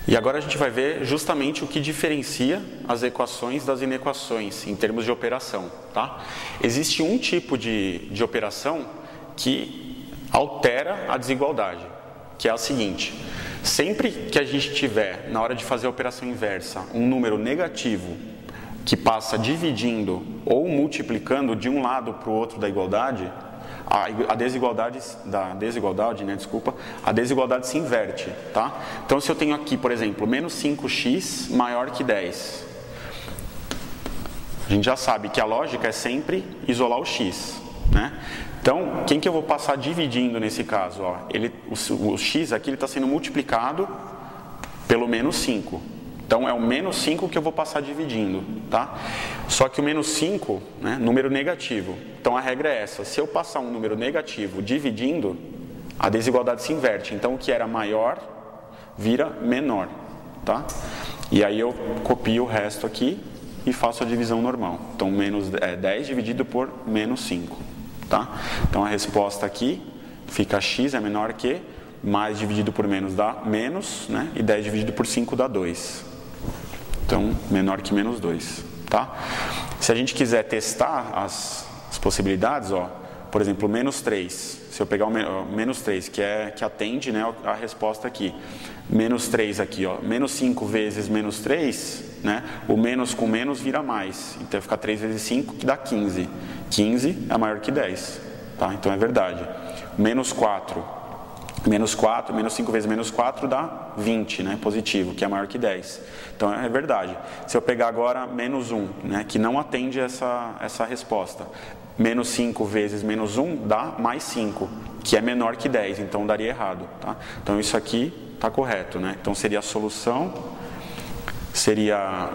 E agora a gente vai ver justamente o que diferencia as equações das inequações em termos de operação, tá? Existe um tipo de operação que altera a desigualdade, que é a seguinte: sempre que a gente tiver, na hora de fazer a operação inversa, um número negativo que passa dividindo ou multiplicando de um lado para o outro da igualdade, a desigualdade se inverte, tá? Então, se eu tenho aqui, por exemplo, menos 5x maior que 10, a gente já sabe que a lógica é sempre isolar o x, né? Então, quem que eu vou passar dividindo nesse caso? Ó, o x aqui está sendo multiplicado pelo menos 5. Então, é o menos 5 que eu vou passar dividindo, tá? Só que o menos 5, né, número negativo. Então, a regra é essa: se eu passar um número negativo dividindo, a desigualdade se inverte. Então, o que era maior vira menor, tá? E aí eu copio o resto aqui e faço a divisão normal. Então, 10 dividido por menos 5, tá? Então, a resposta aqui fica x é menor que, mais dividido por menos dá menos, né? E 10 dividido por 5 dá 2. Então, menor que menos 2, tá? Se a gente quiser testar as possibilidades, ó, por exemplo, menos 3. Se eu pegar o menos 3, que atende, né, a resposta aqui. Menos 3 aqui, ó. Menos 5 vezes menos 3, né? O menos com menos vira mais. Então, fica 3 vezes 5, que dá 15. 15 é maior que 10, tá? Então, é verdade. Menos 4. Menos 5 vezes menos 4 dá 20, né, positivo, que é maior que 10. Então, é verdade. Se eu pegar agora menos 1, né, que não atende essa resposta. Menos 5 vezes menos 1 dá mais 5, que é menor que 10, então daria errado, tá? Então, isso aqui está correto, né? Então, seria a solução, seria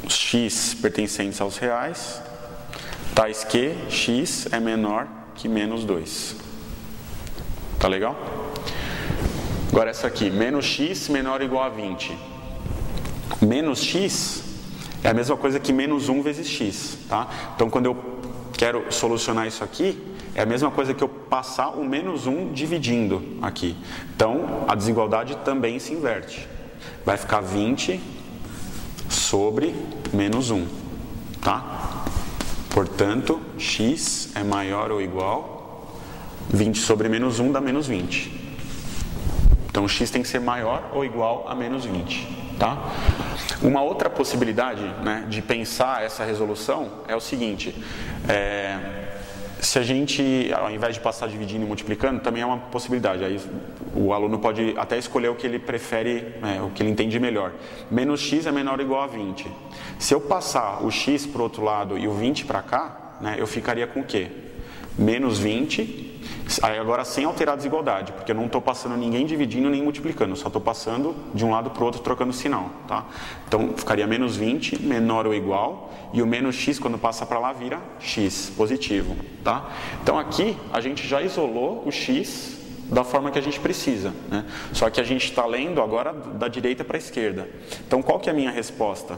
os x pertencentes aos reais, tais que x é menor que menos 2. Tá legal? Agora essa aqui, menos x menor ou igual a 20. Menos x é a mesma coisa que menos 1 vezes x, tá? Então, quando eu quero solucionar isso aqui, é a mesma coisa que eu passar o menos 1 dividindo aqui. Então, a desigualdade também se inverte. Vai ficar 20 sobre menos 1, tá? Portanto, x é maior ou igual 20 sobre menos 1 dá menos 20. Então, x tem que ser maior ou igual a menos 20, tá? Uma outra possibilidade, né, de pensar essa resolução é o seguinte: se a gente, ao invés de passar dividindo e multiplicando, também é uma possibilidade. Aí o aluno pode até escolher o que ele prefere, o que ele entende melhor. Menos x é menor ou igual a 20. Se eu passar o x para o outro lado e o 20 para cá, né, eu ficaria com o quê? Menos 20, aí agora sem alterar a desigualdade, porque eu não estou passando ninguém dividindo nem multiplicando, eu só estou passando de um lado para o outro trocando sinal, tá? Então, ficaria menos 20, menor ou igual, e o menos x, quando passa para lá, vira x, positivo, tá? Então, aqui, a gente já isolou o x da forma que a gente precisa, né? Só que a gente está lendo agora da direita para a esquerda. Então, qual que é a minha resposta?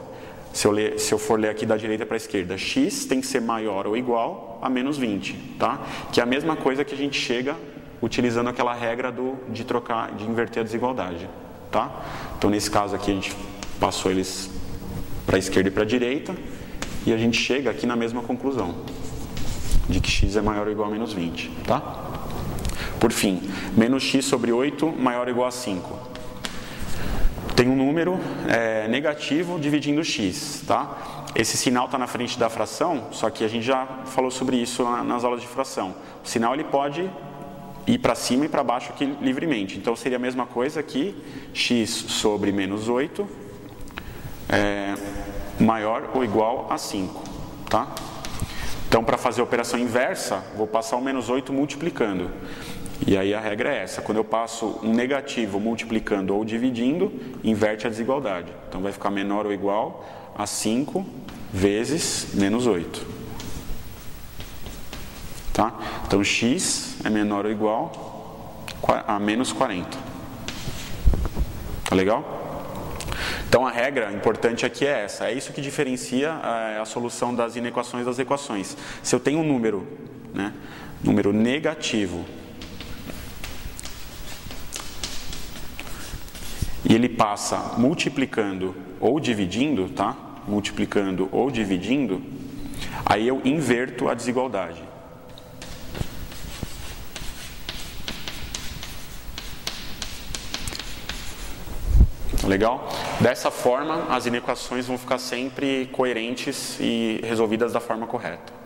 Se eu for ler aqui da direita para a esquerda, x tem que ser maior ou igual a menos 20, tá? Que é a mesma coisa que a gente chega utilizando aquela regra de inverter a desigualdade, tá? Então, nesse caso aqui, a gente passou eles para a esquerda e para a direita, e a gente chega aqui na mesma conclusão, de que x é maior ou igual a menos 20, tá? Por fim, menos x sobre 8 maior ou igual a 5. Tem um número negativo dividindo x, tá? Esse sinal está na frente da fração, só que a gente já falou sobre isso nas aulas de fração. O sinal ele pode ir para cima e para baixo aqui livremente. Então, seria a mesma coisa aqui, x sobre menos 8 maior ou igual a 5, tá? Então, para fazer a operação inversa, vou passar o menos 8 multiplicando. E aí a regra é essa: quando eu passo um negativo multiplicando ou dividindo, inverte a desigualdade. Então, vai ficar menor ou igual a 5 vezes menos 8. Tá? Então, x é menor ou igual a menos 40. Tá legal? Então, a regra importante aqui é essa. É isso que diferencia a solução das inequações das equações. Se eu tenho um número, né, número negativo e ele passa multiplicando ou dividindo, tá? Multiplicando ou dividindo, aí eu inverto a desigualdade. Legal? Dessa forma, as inequações vão ficar sempre coerentes e resolvidas da forma correta.